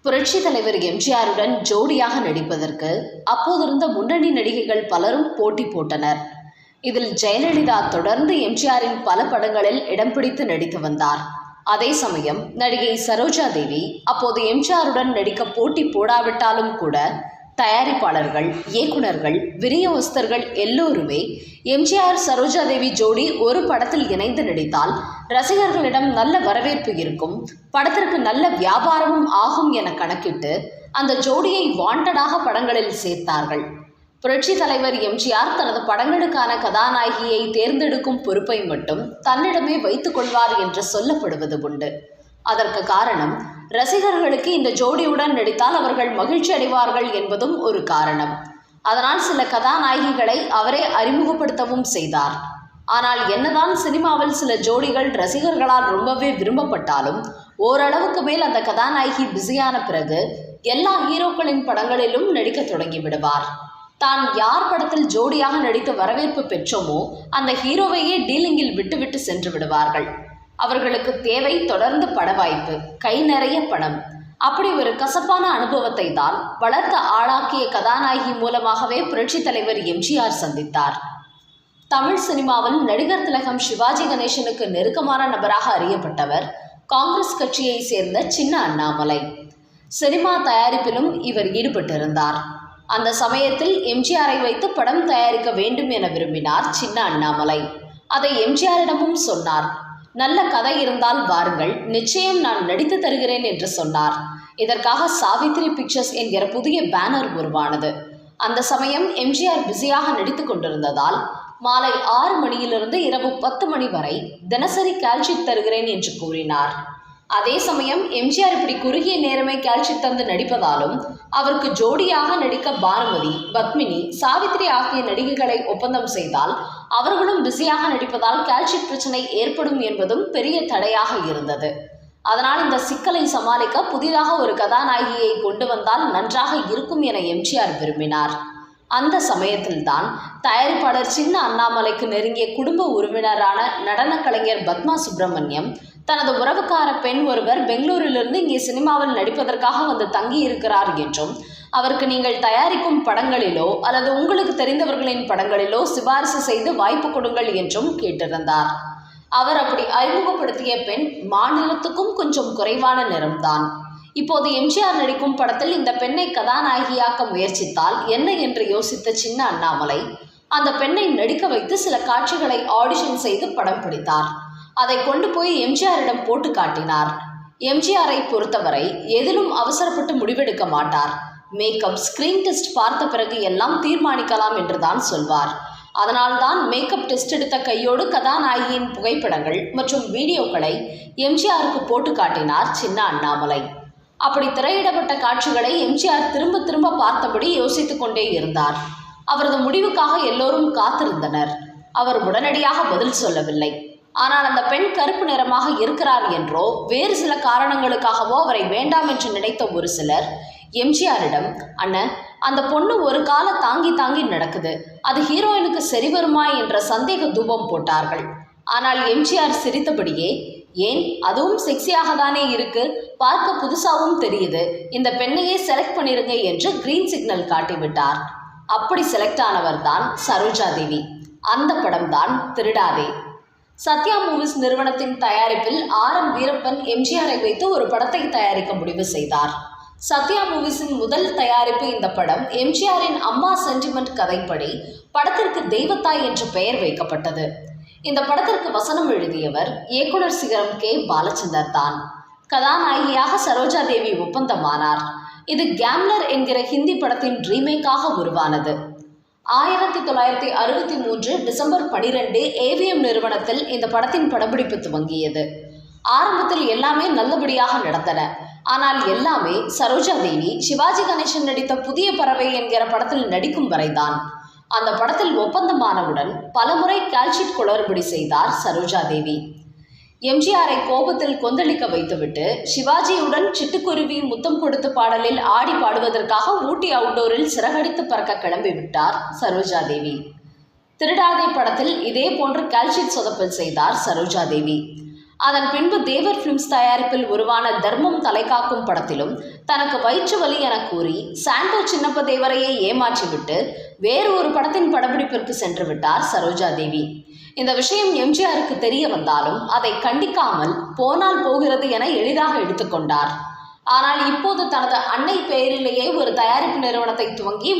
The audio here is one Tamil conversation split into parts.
புரட்சி தலைவர் எம்ஜிஆருடன் ஜோடியாக நடிப்பதற்கு அப்போதிருந்த முன்னணி நடிகைகள் பலரும் போட்டி போட்டனர். இதில் ஜெயலலிதா தொடர்ந்து எம்ஜிஆரின் பல படங்களில் இடம் பிடித்து நடித்து வந்தார். அதே சமயம் நடிகை சரோஜா தேவி அப்போது எம்ஜிஆருடன் நடிக்க போட்டி போடாவிட்டாலும் கூட தயாரிப்பாளர்கள், இயக்குநர்கள், விநியோகஸ்தர்கள் எல்லோருமே எம்ஜிஆர் சரோஜா தேவி ஜோடி ஒரு படத்தில் இணைந்து நடித்தால் ரசிகர்களிடம் நல்ல வரவேற்பு இருக்கும், படத்திற்கு நல்ல வியாபாரமும் ஆகும் என கணக்கிட்டு அந்த ஜோடியை வாண்டடாக படங்களில் சேர்த்தார்கள். புரட்சி தலைவர் எம்ஜிஆர் தனது படங்களுக்கான கதாநாயகியை தேர்ந்தெடுக்கும் பொறுப்பை மட்டும் தன்னிடமே வைத்துக் கொள்வார் என்று சொல்லப்படுவது உண்டு. அதற்கு காரணம், ரசிகர்களுக்கு இந்த ஜோடியுடன் நடித்தால் அவர்கள் மகிழ்ச்சி அடைவார்கள் என்பதும் ஒரு காரணம். அதனால் சில கதாநாயகிகளை அவரே அறிமுகப்படுத்தவும் செய்தார். ஆனால் என்னதான் சினிமாவில் சில ஜோடிகள் ரசிகர்களால் ரொம்பவே விரும்பப்பட்டாலும் ஓரளவுக்கு மேல் அந்த கதாநாயகி பிஸியான பிறகு எல்லா ஹீரோக்களின் படங்களிலும் நடிக்க தொடங்கி விடுவார். தான் யார் படத்தில் ஜோடியாக நடித்து வரவேற்பு பெற்றோமோ அந்த ஹீரோவையே டீலிங்கில் விட்டுவிட்டு சென்று விடுவார்கள். அவர்களுக்கு தேவை தொடர்ந்து பட வாய்ப்பு, கை நிறைய பணம். அப்படி ஒரு கசப்பான அனுபவத்தை தான் வளர்த்த ஆளாக்கிய கதாநாயகி மூலமாகவே புரட்சி தலைவர் எம்ஜிஆர் சந்தித்தார். தமிழ் சினிமாவில் நடிகர் திலகம் சிவாஜி கணேசனுக்கு நெருக்கமான நபராக அறியப்பட்டவர் காங்கிரஸ் கட்சியை சேர்ந்த சின்ன அண்ணாமலை. சினிமா தயாரிப்பிலும் இவர் ஈடுபட்டிருந்தார். அந்த சமயத்தில் எம்ஜிஆரை வைத்து படம் தயாரிக்க வேண்டும் என விரும்பினார் சின்ன அண்ணாமலை. அதை எம்ஜிஆரிடமும் சொன்னார். நல்ல கதை இருந்தால் வாருங்கள், நிச்சயம் நான் நடித்து தருகிறேன் என்று சொன்னார். இதற்காக சாவித்ரி பிக்சர்ஸ் என்கிற புதிய பேனர் உருவானது. அந்த சமயம் எம்ஜிஆர் பிஸியாக நடித்து கொண்டிருந்ததால் மாலை 6 மணியிலிருந்து இரவு 10 மணி வரை தினசரி கால்ஷீட் தருகிறேன் என்று கூறினார். அதே சமயம் எம்ஜிஆர் இப்படி குறுகிய நேரமே கால்ஷீட் தந்து நடிப்பதாலும் அவருக்கு ஜோடியாக நடிக்க பானுமதி, பத்மினி, சாவித்ரி ஆகிய நடிகைகளை ஒப்பந்தம் செய்தால் அவர்களும் பிஸியாக நடிப்பதால் கால்ஷீட் பிரச்சனை ஏற்படும் என்பதும் பெரிய தடையாக இருந்தது. அதனால் இந்த சிக்கலை சமாளிக்க புதிதாக ஒரு கதாநாயகியை கொண்டு வந்தால் நன்றாக இருக்கும் என எம்ஜிஆர் விரும்பினார். அந்த சமயத்தில்தான் தயாரிப்பாளர் சின்ன அண்ணாமலைக்கு நெருங்கிய குடும்ப உறவினரான நடன கலைஞர் பத்மா சுப்பிரமணியம் தனது உறவுக்கார பெண் ஒருவர் பெங்களூரிலிருந்து இங்கே சினிமாவில் நடிப்பதற்காக வந்து தங்கி இருக்கிறார் என்றும், அவருக்கு நீங்கள் தயாரிக்கும் படங்களிலோ அல்லது உங்களுக்கு தெரிந்தவர்களின் படங்களிலோ சிபாரிசு செய்து வாய்ப்பு கொடுங்கள் என்றும் கேட்டிருந்தார். அவர் அப்படி அறிமுகப்படுத்திய பெண் மாநிலத்துக்கும் கொஞ்சம் குறைவான நிறம்தான். இப்போது எம்ஜிஆர் நடிக்கும் படத்தில் இந்த பெண்ணை கதாநாயகியாக்க முயற்சித்தால் என்ன என்று யோசித்த சின்ன அண்ணாமலை அந்த பெண்ணை நடிக்க வைத்து சில காட்சிகளை ஆடிஷன் செய்து படம் பிடித்தார். அதை கொண்டு போய் எம்ஜிஆரிடம் போட்டு காட்டினார். எம்ஜிஆரை பொறுத்தவரை எதிலும் அவசரப்பட்டு முடிவெடுக்க மாட்டார். மேக்கப், ஸ்கிரீன் டெஸ்ட் பார்த்த பிறகு எல்லாம் தீர்மானிக்கலாம் என்றுதான் சொல்வார். அதனால்தான் மேக்கப் டெஸ்ட் எடுத்த கையோடு கதாநாயகியின் புகைப்படங்கள் மற்றும் வீடியோக்களை எம்ஜிஆருக்கு போட்டு காட்டினார் சின்ன அண்ணாமலை. அப்படி திரையிடப்பட்ட காட்சிகளை எம்ஜிஆர் திரும்ப திரும்ப பார்த்தபடி யோசித்து கொண்டே இருந்தார். அவரது முடிவுக்காக எல்லோரும் காத்திருந்தனர். அவர் உடனடியாக பதில் சொல்லவில்லை. ஆனால் அந்த பெண் கருப்பு நிறமாக இருக்கிறார் என்றோ வேறு சில காரணங்களுக்காகவோ அவரை வேண்டாம் என்று நினைத்த ஒரு சிலர் எம்ஜிஆரிடம், அண்ணன், அந்த பொண்ணு ஒரு கால தாங்கி தாங்கி நடக்குது, அது ஹீரோயினுக்கு சரி வருமா என்ற சந்தேக தூபம் போட்டார்கள். ஆனால் எம்ஜிஆர் சிரித்தபடியே, ஏன், அதுவும் செக்ஸியாக தானே இருக்கு, பார்க்க புதுசாகவும் தெரியுது, இந்த பெண்ணையே செலக்ட் பண்ணிருங்க என்று கிரீன் சிக்னல் காட்டிவிட்டார். அப்படி செலக்ட் ஆனவர் தான் சரோஜா தேவி. அந்த படம் தான் திருடாதே. சத்யா மூவிஸ் நிறுவனத்தின் தயாரிப்பில் RM வீரப்பன் எம்ஜிஆரை வைத்து ஒரு படத்தை தயாரிக்க முடிவு செய்தார். சத்யா மூவிஸின் முதல் தயாரிப்பு இந்த படம். எம்ஜிஆரின் அம்மா சென்டிமெண்ட் கதைப்படி படத்திற்கு தெய்வத்தாய் என்று பெயர் வைக்கப்பட்டது. இந்த படத்திற்கு வசனம் எழுதியவர் இயக்குனர் சிகரம் K. பாலச்சந்தர் தான். கதாநாயகியாக சரோஜா தேவி ஒப்பந்தமானார். இது கேம்லர் என்கிற ஹிந்தி படத்தின் ரீமேக்காக உருவானது. 1963 டிசம்பர் 12 AVM நிறுவனத்தில் இந்த படத்தின் படப்பிடிப்பு துவங்கியது. ஆரம்பத்தில் எல்லாமே நல்லபடியாக நடந்தன. ஆனால் எல்லாமே சரோஜா தேவி சிவாஜி கணேசன் நடித்த புதிய பறவை என்கிற படத்தில் நடிக்கும் வரைதான். அந்த படத்தில் ஒப்பந்தமானவுடன் பலமுறை கால்ஷீட் குளறுபடி செய்தார் சரோஜா தேவி. எம்ஜிஆரை கோபத்தில் கொந்தளிக்க வைத்துவிட்டு சிவாஜியுடன் சிட்டுக்குருவி முத்தம் கொடுத்து பாடலில் ஆடி பாடுவதற்காக ஊட்டி அவுட்டோரில் சிறகடித்து பறக்க கிளம்பிவிட்டார் சரோஜா தேவி. திருடாதே படத்தில் இதே போன்று கால்ஷீட் சொதப்பல் செய்தார் சரோஜா தேவி. அதன் பின்பு தேவர் பிலிம்ஸ் தயாரிப்பில் உருவான தர்மம் தலைகாக்கும் படத்திலும் தனக்கு வயிற்று வலி என கூறி சாண்டோ சின்னப்ப தேவரையை ஏமாற்றிவிட்டு வேறு ஒரு படத்தின் படப்பிடிப்பிற்கு சென்று விட்டார் சரோஜா தேவி. இந்த விஷயம் எம்ஜிஆருக்கு தெரிய வந்தாலும் அதை கண்டிக்காமல் போனால் போகிறது என எளிதாக எடுத்துக்கொண்டார். ஆனால் இப்போது தனது அன்னை பெயரிலேயே ஒரு தயாரிப்பு நிறுவனத்தை துவங்கி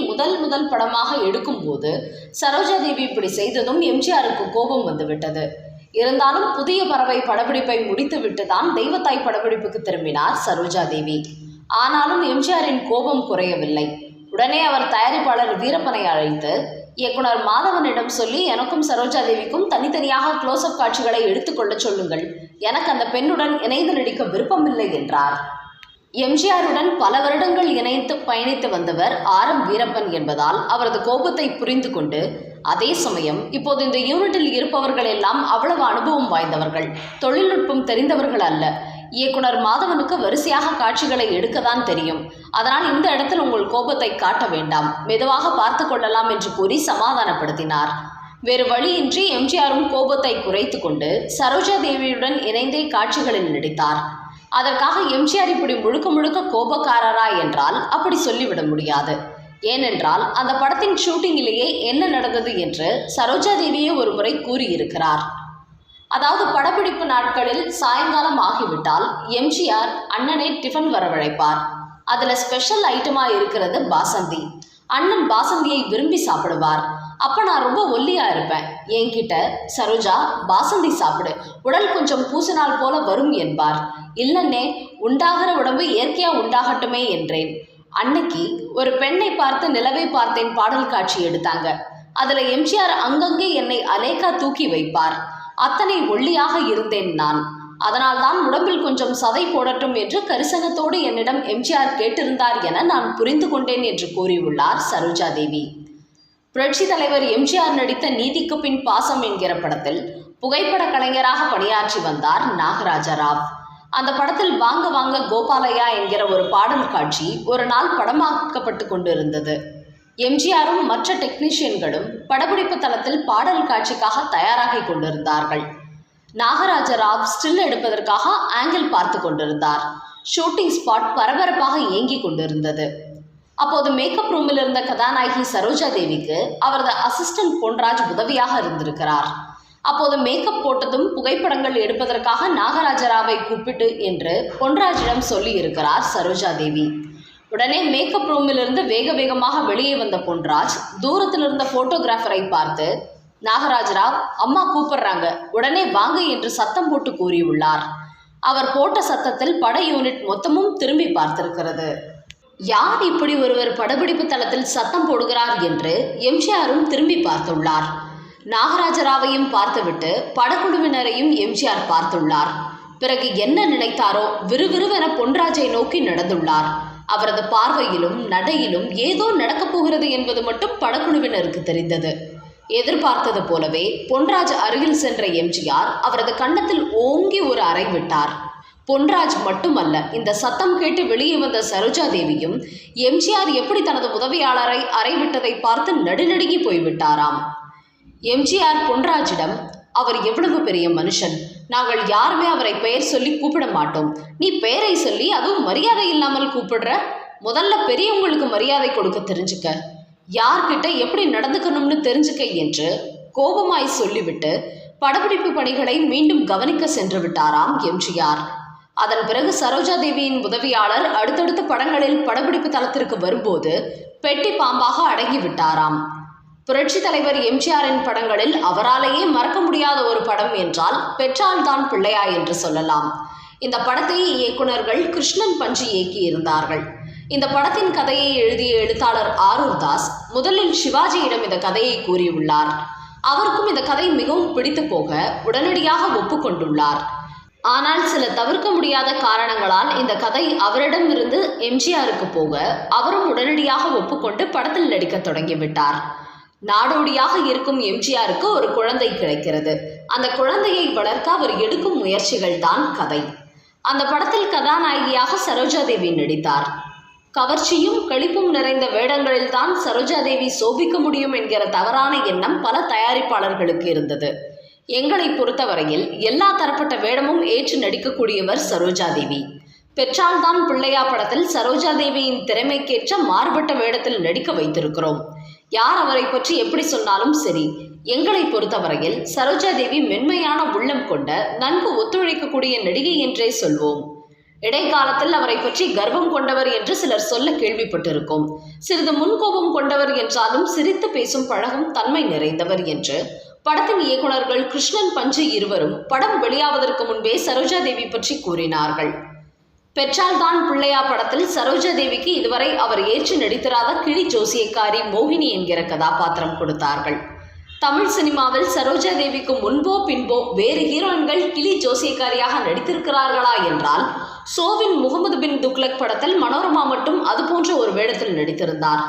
முதல் படமாக எடுக்கும்போது சரோஜா தேவி இப்படி செய்ததும் எம்ஜிஆருக்கு கோபம் வந்துவிட்டது. இருந்தாலும் புதிய பறவை படப்பிடிப்பை முடித்துவிட்டு தான் தெய்வத்தாய் படப்பிடிப்புக்கு திரும்பினார் சரோஜா தேவி. ஆனாலும் எம்ஜிஆரின் கோபம் குறையவில்லை. உடனே அவர் தயாரிப்பாளர் வீரப்பனை அழைத்து இயக்குனர் மாதவனிடம் சொல்லி எனக்கும் சரோஜா தேவிக்கும் தனித்தனியாக க்ளோஸ்அப் காட்சிகளை எடுத்துக்கொள்ள சொல்லுங்கள், எனக்கு அந்த பெண்ணுடன் இணைந்து நடிக்க விருப்பமில்லை என்றார். எம்ஜிஆருடன் பல வருடங்கள் இணைத்து பயணித்து வந்தவர் ஆர். வீரப்பன் என்பதால் அவரது கோபத்தை புரிந்து கொண்டு, அதே சமயம் இப்போது இந்த யூனிட்டில் இருப்பவர்கள் எல்லாம் அவ்வளவு அனுபவம் வாய்ந்தவர்கள், தொழில்நுட்பம் தெரிந்தவர்கள் அல்ல. இயக்குனர் மாதவனுக்கு வரிசையாக காட்சிகளை எடுக்கத்தான் தெரியும். அதனால் இந்த இடத்தில் உங்கள் கோபத்தை காட்ட வேண்டாம், மெதுவாக பார்த்து கொள்ளலாம் என்று கூறி சமாதானப்படுத்தினார். வேறு வழியின்றி எம்ஜிஆரும் கோபத்தை குறைத்து கொண்டு சரோஜா தேவியுடன் இணைந்தே காட்சிகளில் நடித்தார். அதற்காக எம்ஜிஆர் இப்படி முழுக்க கோபக்காரரா என்றால் அப்படி சொல்லிவிட முடியாது. ஏனென்றால் அந்த படத்தின் ஷூட்டிங்கிலேயே என்ன நடந்தது என்று சரோஜா தேவியே ஒரு முறை கூறியிருக்கிறார். அதாவது படப்பிடிப்பு நாட்களில் சாயங்காலம் ஆகிவிட்டால் எம்ஜிஆர் அண்ணனை டிஃபன் வரவழைப்பார். அதில் ஸ்பெஷல் ஐட்டமாக இருக்கிறது பாசந்தி. அண்ணன் பாசந்தியை விரும்பி சாப்பிடுவார். அப்போ நான் ரொம்ப ஒல்லியாக இருப்பேன். என்கிட்ட சரோஜா பாசந்தி சாப்பிடு, உடல் கொஞ்சம் பூசினால் போல வரும் என்பார். இல்லைன்னே, உண்டாகிற உடம்பு இயற்கையாக உண்டாகட்டுமே என்றேன். அன்னைக்கு ஒரு பெண்ணை பார்த்து நிலவை பார்த்தேன் பாடல் காட்சி எடுத்தாங்க. அதில் எம்ஜிஆர் அங்கங்கே என்னை அலேக்கா தூக்கி வைப்பார். அத்தனை ஒல்லியாக இருந்தேன் நான். அதனால் தான் உடம்பில் கொஞ்சம் சதை போடட்டும் என்று கரிசனத்தோடு என்னிடம் எம்ஜிஆர் கேட்டிருந்தார் என நான் புரிந்து கொண்டேன் என்று கூறியுள்ளார் சரோஜா தேவி. புரட்சி தலைவர் எம்ஜிஆர் நடித்த நீதிக்கு பின் பாசம் என்கிற படத்தில் புகைப்பட கலைஞராக பணியாற்றி வந்தார் நாகராஜ ராவ். அந்த படத்தில் வாங்க வாங்க கோபாலையா என்கிற ஒரு பாடல் காட்சி ஒரு நாள் படமாக்கப்பட்டு கொண்டிருந்தது. எம்ஜிஆரும் மற்ற டெக்னீஷியன்களும் படப்பிடிப்பு தளத்தில் பாடல் காட்சிக்காக தயாராகி கொண்டிருந்தார்கள். நாகராஜ ராவ் ஸ்டில் எடுப்பதற்காக ஆங்கிள் பார்த்து கொண்டிருந்தார். ஷூட்டிங் ஸ்பாட் பரபரப்பாக இயங்கிக் கொண்டிருந்தது. அப்போது மேக்கப் ரூமில் இருந்த கதாநாயகி சரோஜா தேவிக்கு அவரது அசிஸ்டன்ட் பொன்ராஜ் உதவியாக இருந்திருக்கிறார். அப்போது மேக்கப் போட்டதும் புகைப்படங்கள் எடுப்பதற்காக நாகராஜராவை கூப்பிட்டு என்று பொன்ராஜிடம் சொல்லி இருக்கிறார் சரோஜா தேவி. உடனே மேக்கப் ரூமிலிருந்து வேகமாக வெளியே வந்த பொன்ராஜ் தூரத்தில் இருந்த போட்டோகிராஃபரை பார்த்து, நாகராஜராவ், அம்மா கூப்பிடுறாங்க, உடனே வாங்க என்று சத்தம் போட்டு கூறியுள்ளார். அவர் போட்ட சத்தத்தில் பட யூனிட் மொத்தமும் திரும்பி பார்த்திருக்கிறது. யார் இப்படி ஒருவர் படப்பிடிப்பு தளத்தில் சத்தம் போடுகிறார் என்று எம்ஜிஆரும் திரும்பி பார்த்துள்ளார். நாகராஜராவையும் பார்த்துவிட்டு படக்குழுவினரையும் எம்ஜிஆர் பார்த்துள்ளார். பிறகு என்ன நினைத்தாரோ விறுவிறுவென பொன்ராஜை நோக்கி நடந்துள்ளார். அவரது பார்வையிலும் நடையிலும் ஏதோ நடக்கப் போகிறது என்பது மட்டும் படக்குழுவினருக்கு தெரிந்தது. எதிர்பார்த்தது போலவே பொன்ராஜ் அருகில் சென்ற எம்ஜிஆர் அவரது கன்னத்தில் ஓங்கி ஒரு அறை விட்டார். பொன்ராஜ் மட்டுமல்ல, இந்த சத்தம் கேட்டு வெளியே வந்த சரோஜா தேவியும் எம்ஜிஆர் எப்படி தனது உதவியாளரை அறைவிட்டதை பார்த்து நடுநடுங்கி போய்விட்டாராம். எம்ஜிஆர் பொன்ராஜிடம், அவர் எவ்வளவு பெரிய மனுஷன், நாங்கள் யாருமே அவரை பெயர் சொல்லி கூப்பிட மாட்டோம், நீ பெயரை சொல்லி அதுவும் மரியாதை இல்லாமல் கூப்பிடுற, முதல்ல பெரியவங்களுக்கு மரியாதை கொடுக்க தெரிஞ்சுக்க, யார்கிட்ட எப்படி நடந்துக்கணும்னு தெரிஞ்சுக்க என்று கோபமாய் சொல்லிவிட்டு படப்பிடிப்பு பணிகளை மீண்டும் கவனிக்க சென்று விட்டாராம் எம்ஜிஆர். அதன் பிறகு சரோஜா தேவியின் உதவியாளர் அடுத்தடுத்த படங்களில் படப்பிடிப்பு தளத்திற்கு வரும்போது பெட்டி பாம்பாக அடங்கி விட்டாராம். புரட்சி தலைவர் எம்ஜிஆரின் படங்களில் அவராலேயே மறக்க முடியாத ஒரு படம் என்றால் பெற்றால் தான் பிள்ளையா என்று சொல்லலாம். இந்த படத்தை இயக்குனர்கள் கிருஷ்ணன் பஞ்சு இயக்கி இருந்தார்கள். இந்த படத்தின் கதையை எழுதிய எழுத்தாளர் ஆரூர் தாஸ் முதலில் சிவாஜியிடம் இந்த கதையை கூறியுள்ளார். அவருக்கும் இந்த கதை மிகவும் பிடித்து போக உடனடியாக ஒப்புக்கொண்டுள்ளார். ஆனால் சில தவிர்க்க முடியாத காரணங்களால் இந்த கதை அவரிடமிருந்து எம்ஜிஆருக்கு போக அவரும் உடனடியாக ஒப்புக்கொண்டு படத்தில் நடிக்க தொடங்கிவிட்டார். நாடோடியாக இருக்கும் எம்ஜிஆருக்கு ஒரு குழந்தை கிடைக்கிறது. அந்த குழந்தையை வளர்க்க அவர் எடுக்கும் முயற்சிகள் தான் கதை. அந்த படத்தில் கதாநாயகியாக சரோஜா தேவி நடித்தார். கவர்ச்சியும் களிப்பும் நிறைந்த வேடங்களில் தான் சரோஜா தேவி சோபிக்க முடியும் என்கிற தவறான எண்ணம் பல தயாரிப்பாளர்களுக்கு இருந்தது. எங்களை பொறுத்தவரையில் எல்லா தரப்பட்ட வேடமும் ஏற்று நடிக்கக்கூடியவர் சரோஜா தேவி. பெற்றால்தான் பிள்ளையா படத்தில் சரோஜா தேவியின் திறமைக்கேற்ற மாறுபட்ட வேடத்தில் நடிக்க வைத்திருக்கிறோம். யார் அவரை பற்றி எப்படி சொன்னாலும் சரி, எங்களை பொறுத்தவரையில் சரோஜா தேவி மென்மையான உள்ளம் கொண்ட நன்கு ஒத்துழைக்கக்கூடிய நடிகை என்றே சொல்வோம். இடைக்காலத்தில் அவரை பற்றி கர்வம் கொண்டவர் என்று சிலர் சொல்ல கேள்விப்பட்டிருக்கோம். சிறிது முன்கோபம் கொண்டவர் என்றாலும் சிரித்து பேசும் பழகும் தன்மை நிறைந்தவர் என்று படத்தின் இயக்குநர்கள் கிருஷ்ணன், பஞ்சு இருவரும் படம் வெளியாவதற்கு முன்பே சரோஜா தேவி பற்றி கூறினார்கள். பெற்றால்தான் பிள்ளையா படத்தில் சரோஜா தேவிக்கு இதுவரை அவர் ஏற்று நடித்திராத கிளி ஜோசியக்காரி மோகினி என்கிற கதாபாத்திரம் கொடுத்தார்கள். தமிழ் சினிமாவில் சரோஜா தேவிக்கு முன்போ பின்போ வேறு ஹீரோயின்கள் கிளி ஜோசியக்காரியாக நடித்திருக்கிறார்களா என்றால், சோவின் முகமது பின் துக்ளக் படத்தில் மனோரமா மட்டும் அதுபோன்ற ஒரு வேடத்தில் நடித்திருந்தார்.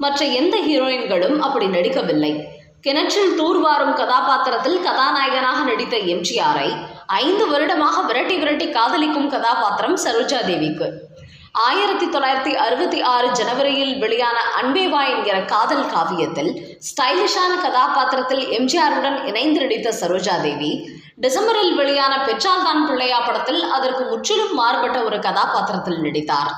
மற்ற எந்த ஹீரோயின்களும் அப்படி நடிக்கவில்லை. கிணற்றில் தூர்வாரும் கதாபாத்திரத்தில் கதாநாயகனாக நடித்த எம்ஜிஆரை 5 வருடமாக விரட்டி விரட்டி காதலிக்கும் கதாபாத்திரம் சரோஜா தேவிக்கு. 1966 ஜனவரியில் வெளியான அன்பேவா என்கிற காதல் காவியத்தில் ஸ்டைலிஷான கதாபாத்திரத்தில் எம்ஜிஆருடன் இணைந்து நடித்த சரோஜா தேவி, டிசம்பரில் வெளியான பெற்றால்தான் பிள்ளையா படத்தில் அதற்கு முற்றிலும் மாறுபட்ட ஒரு கதாபாத்திரத்தில் நடித்தார்.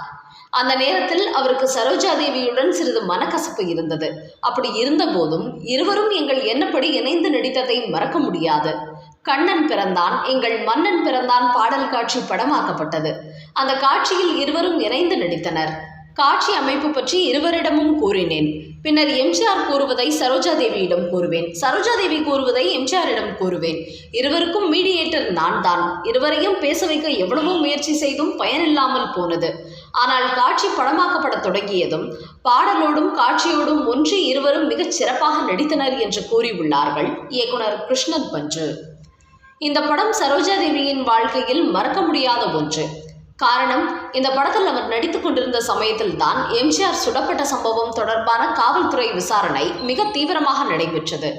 அந்த நேரத்தில் அவருக்கு சரோஜா தேவியுடன் சிறிது மனக்கசப்பு இருந்தது. அப்படி இருந்த போதும் இருவரும் எங்கள் எண்ணப்படி இணைந்து நடித்ததை மறக்க முடியாது. கண்ணன் பிறந்தான், எங்கள் மன்னன் பிறந்தான் பாடல் காட்சி படமாக்கப்பட்டது. அந்த காட்சியில் இருவரும் இணைந்து நடித்தனர். காட்சி அமைப்பு பற்றி இருவரிடமும் கூறினேன். பின்னர் எம்ஜிஆர் கூறுவதை சரோஜா தேவியிடம் கூறுவேன், சரோஜா தேவி கூறுவதை எம்ஜிஆரிடம் கூறுவேன். இருவருக்கும் மீடியேட்டர் நான் தான். இருவரையும் பேச வைக்க எவ்வளவோ முயற்சி செய்தும் பயனில்லாமல் போனது. ஆனால் காட்சி படமாக்கப்பட தொடங்கியதும் பாடலோடும் காட்சியோடும் ஒன்றி இருவரும் மிகச் சிறப்பாக நடித்தனர் என்று கூறியுள்ளார்கள் இயக்குனர் கிருஷ்ணன், பஞ்சு. இந்த படம் சரோஜா தேவியின் வாழ்க்கையில் மறக்க முடியாத ஒன்று. காரணம், இந்த படத்தில் அவர் நடித்துக் கொண்டிருந்த சமயத்தில் தான் எம்ஜிஆர் சுடப்பட்ட சம்பவம் தொடர்பான காவல்துறை விசாரணை மிக தீவிரமாக நடைபெற்றது.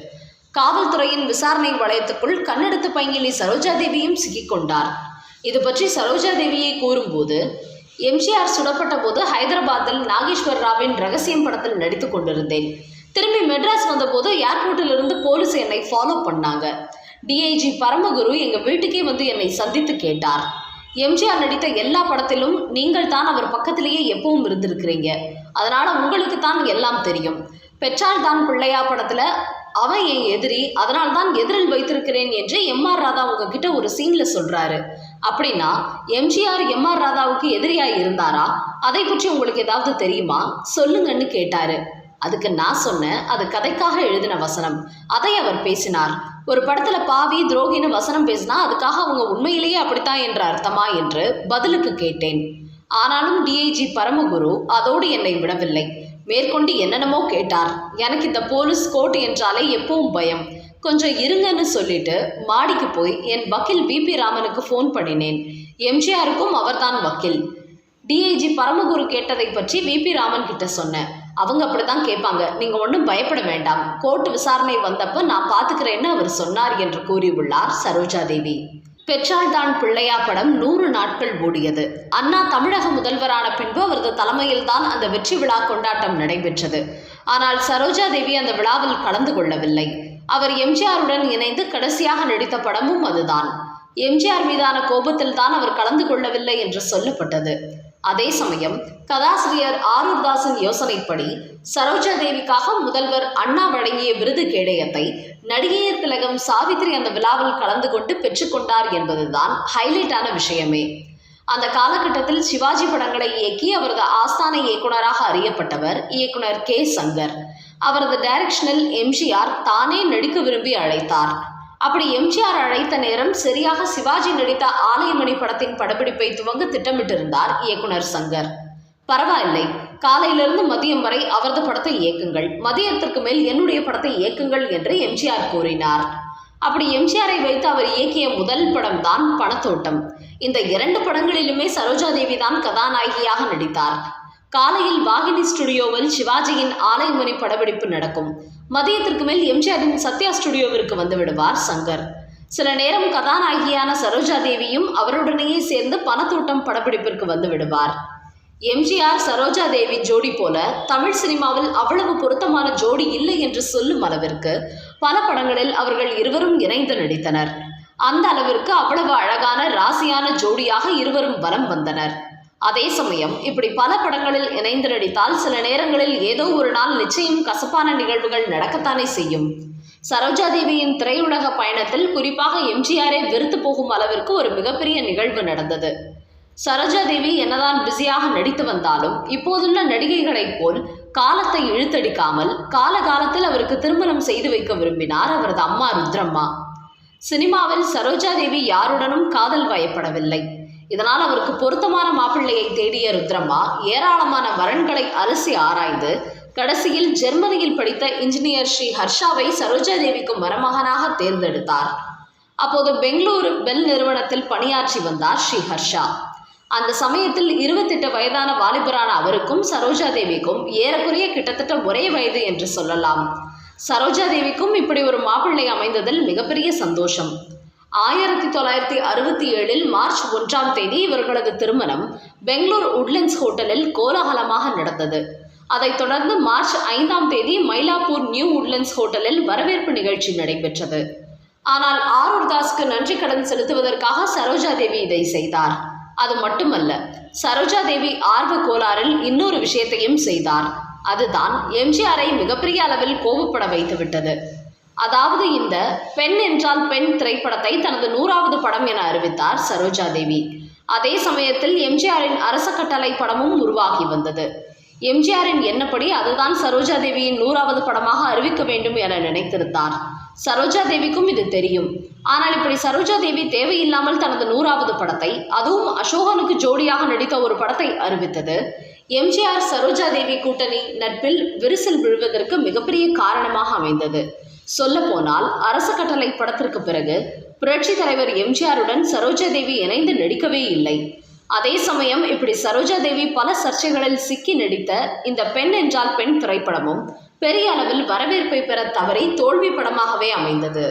காவல்துறையின் விசாரணை வளையத்துக்குள் கண்ணெடுத்து பைங்கிலி சரோஜா தேவியும் சிக்கிக்கொண்டார். இது பற்றி சரோஜா தேவியை கூறும்போது, எம்ஜிஆர் சுடப்பட்ட போது ஹைதராபாத்தில் நாகேஸ்வர் ராவின் ரகசியம் படத்தில் நடித்து கொண்டிருந்தேன். திரும்பி மெட்ராஸ் வந்தபோது ஏர்போர்ட்டிலிருந்து போலீஸ் என்னை ஃபாலோ பண்ணாங்க. டிஐஜி பரமகுரு எங்கள் வீட்டுக்கே வந்து என்னை சந்தித்து கேட்டார், எம்ஜிஆர் நடித்த எல்லா படத்திலும் நீங்கள் தான் அவர் பக்கத்திலேயே எப்பவும் இருந்திருக்கிறீங்க, அதனால உங்களுக்கு தான் எல்லாம் தெரியும். பெற்றால் தான் பிள்ளையா படத்துல அவன் என் எதிரி, அதனால் தான் எதிரில் வைத்திருக்கிறேன் என்று எம்ஆர் ராதா உங்ககிட்ட ஒரு சீன்ல சொல்றாரு. அப்படின்னா எம்ஜிஆர் எம்ஆர் ராதாவுக்கு எதிரியாய் இருந்தாரா? அதை பற்றி உங்களுக்கு ஏதாவது தெரியுமா? சொல்லுங்கன்னு கேட்டாரு. அதுக்கு நான் சொன்னேன், அது கதைக்காக எழுதின வசனம், அதை அவர் பேசினார். ஒரு படத்துல பாவி துரோகின்னு வசனம் பேசினா அதுக்காக அவங்க உண்மையிலேயே அப்படித்தான் என்ற அர்த்தமா என்று பதிலுக்கு கேட்டேன். ஆனாலும் டிஐஜி பரமகுரு அதோடு என்னை விடவில்லை. மேற்கொண்டு என்னென்னமோ கேட்டார். எனக்கு இந்த போலீஸ் கோர்ட் என்றாலே எப்பவும் பயம். கொஞ்சம் இருங்கன்னு சொல்லிட்டு மாடிக்கு போய் என் வக்கீல் விபி ராமனுக்கு ஃபோன் பண்ணினேன். எம்ஜிஆருக்கும் அவர்தான் வக்கீல். டிஐஜி பரமகுரு கேட்டதை பற்றி விபி ராமன் கிட்ட சொன்னேன். அவங்க அப்படித்தான் கேட்பாங்க, நீங்க ஒன்றும் பயப்பட வேண்டாம், கோர்ட் விசாரணை வந்தப்ப நான் பார்த்துக்கிறேன்னு அவர் சொன்னார் என்று கூறியுள்ளார் சரோஜா தேவி. பெற்றால் தான் பிள்ளையா படம் 100 நாட்கள் ஓடியது. அண்ணா தமிழக முதல்வரான பின்பு அவரது தலைமையில் தான் அந்த வெற்றி விழா கொண்டாட்டம் நடைபெற்றது. ஆனால் சரோஜா தேவி அந்த விழாவில் கலந்து கொள்ளவில்லை. அவர் எம்ஜிஆருடன் இணைந்து கடைசியாக நடித்த படமும் அதுதான். எம்ஜிஆர் மீதான கோபத்தில் தான் அவர் கலந்து கொள்ளவில்லை என்று சொல்லப்பட்டது. அதே சமயம் கதாசிரியர் ஆரூர்தாஸின் யோசனைப்படி சரோஜா தேவிக்காக முதல்வர் அண்ணா வழங்கிய விருது கேடயத்தை நடிகையர் திலகம் சாவித்ரி அந்த விழாவில் கலந்து கொண்டு பெற்றுக்கொண்டார் என்பதுதான் ஹைலைட்டான விஷயமே. அந்த காலகட்டத்தில் சிவாஜி படங்களை இயக்கி அவரது ஆஸ்தான இயக்குனராக அறியப்பட்டவர் இயக்குனர் கே. சங்கர். அவரது டைரக்ஷனில் எம்ஜிஆர் தானே நடிக்க விரும்பி அழைத்தார். அப்படி எம்ஜிஆர் அழைத்த நேரம் சரியாக சிவாஜி நடித்த ஆலயமணி படத்தின் படப்பிடிப்பை துவங்க திட்டமிட்டிருந்தார் இயக்குனர் சங்கர். பரவாயில்லை, காலையிலிருந்து மதியம் வரை அவரது படத்தை இயக்குங்கள், மதியத்திற்கு மேல் என்னுடைய படத்தை இயக்குங்கள் என்று எம்ஜிஆர் கூறினார். அப்படி எம்ஜிஆரை வைத்து அவர் இயக்கிய முதல் படம் தான் பணத்தோட்டம். இந்த 2 படங்களிலுமே சரோஜா தேவி தான் கதாநாயகியாக நடித்தார். காலையில் வாகினி ஸ்டுடியோவில் சிவாஜியின் ஆலயமணி படப்பிடிப்பு நடக்கும். மதியத்திற்கு மேல் எம்ஜிஆரின் சத்யா ஸ்டுடியோவிற்கு வந்து விடுவார் சங்கர். சில நேரம் கதாநாயகியான சரோஜா தேவியும் அவருடனேயே சேர்ந்து பணத்தோட்டம் படப்பிடிப்பிற்கு வந்து விடுவார். எம்ஜிஆர் சரோஜா தேவி ஜோடி போல தமிழ் சினிமாவில் அவ்வளவு பொருத்தமான ஜோடி இல்லை என்று சொல்லும் அளவிற்கு பல படங்களில் அவர்கள் இருவரும் இணைந்து நடித்தனர். அந்த அளவிற்கு அவ்வளவு அழகான ராசியான ஜோடியாக இருவரும் வலம் வந்தனர். அதே சமயம் இப்படி பல படங்களில் இணைந்து நடித்தால் சில நேரங்களில் ஏதோ ஒரு நாள் நிச்சயம் கசப்பான நிகழ்வுகள் நடக்கத்தானே செய்யும். சரோஜா தேவியின் திரையுலக பயணத்தில் குறிப்பாக எம்ஜிஆரை வெறுத்து போகும் அளவிற்கு ஒரு மிகப்பெரிய நிகழ்வு நடந்தது. சரோஜா தேவி என்னதான் பிஸியாக நடித்து வந்தாலும் இப்போதுள்ள நடிகைகளைப் போல் காலத்தை இழுத்தடிக்காமல் காலகாலத்தில் அவருக்கு திருமணம் செய்து வைக்க விரும்பினார் அவரது அம்மா ருத்ரம்மா. சினிமாவில் சரோஜா தேவி யாருடனும் காதல் வயப்படவில்லை. இதனால் அவருக்கு பொருத்தமான மாப்பிள்ளையை தேடிய ருத்ரம்மா ஏராளமான வரன்களை அலசி ஆராய்ந்து கடைசியில் ஜெர்மனியில் படித்த இன்ஜினியர் ஸ்ரீ ஹர்ஷாவை சரோஜா தேவிக்கு மருமகனாக தேர்ந்தெடுத்தார். அப்போது பெங்களூரு பெல் நிறுவனத்தில் பணியாற்றி வந்தார் ஸ்ரீ ஹர்ஷா. அந்த சமயத்தில் 28 வயதான வாலிபரான அவருக்கும் சரோஜா தேவிக்கும் ஏறக்குறைய கிட்டத்தட்ட ஒரே வயது என்று சொல்லலாம். சரோஜா தேவிக்கும் இப்படி ஒரு மாப்பிள்ளை அமைந்ததில் மிகப்பெரிய சந்தோஷம். 1967 மார்ச் 1 இவர்களது திருமணம் பெங்களூர் உட்லண்ட்ஸ் ஹோட்டலில் கோலாகலமாக நடந்தது. அதைத் தொடர்ந்து மார்ச் 5 மயிலாப்பூர் நியூ உட்லண்ட்ஸ் ஹோட்டலில் வரவேற்பு நிகழ்ச்சி நடைபெற்றது. ஆனால் ஆரூர் தாஸ்க்கு நன்றி கடன் செலுத்துவதற்காக சரோஜா தேவி இதை செய்தார். அது மட்டுமல்ல, சரோஜா தேவி ஆர்வ கோளாறில் இன்னொரு விஷயத்தையும் செய்தார். அதுதான் எம்ஜிஆரை மிகப்பெரிய அளவில் கோபப்பட வைத்துவிட்டது. அதாவது இந்த பெண் என்றால் பெண் திரைப்படத்தை தனது 100வது படம் என அறிவித்தார் சரோஜா தேவி. அதே சமயத்தில் எம்ஜிஆரின் அரச கட்டளை படமும் உருவாகி வந்தது. எம்ஜிஆரின் எண்ணப்படி அதுதான் சரோஜா தேவியின் 100வது படமாக அறிவிக்க வேண்டும் என நினைத்திருந்தார். சரோஜா தேவிக்கும் இது தெரியும். ஆனால் இப்படி சரோஜா தேவி தேவையில்லாமல் தனது 100வது படத்தை, அதுவும் அசோகனுக்கு ஜோடியாக நடித்த ஒரு படத்தை அறிவித்தது எம்ஜிஆர் சரோஜா தேவி கூட்டணி நட்பில் விரிசல் விழுவதற்கு மிகப்பெரிய காரணமாக அமைந்தது. சொல்ல போனால் அரச கட்டளை படத்திற்கு பிறகு புரட்சி தலைவர் எம்ஜிஆருடன் சரோஜா தேவி இணைந்து நடிக்கவே இல்லை. அதே சமயம் இப்படி சரோஜா தேவி பல சர்ச்சைகளில் சிக்கி நடித்த இந்த பெண் என்றால் பெண் திரைப்படமும் பெரிய அளவில் வரவேற்பை பெற தவறி தோல்வி படமாகவே அமைந்தது.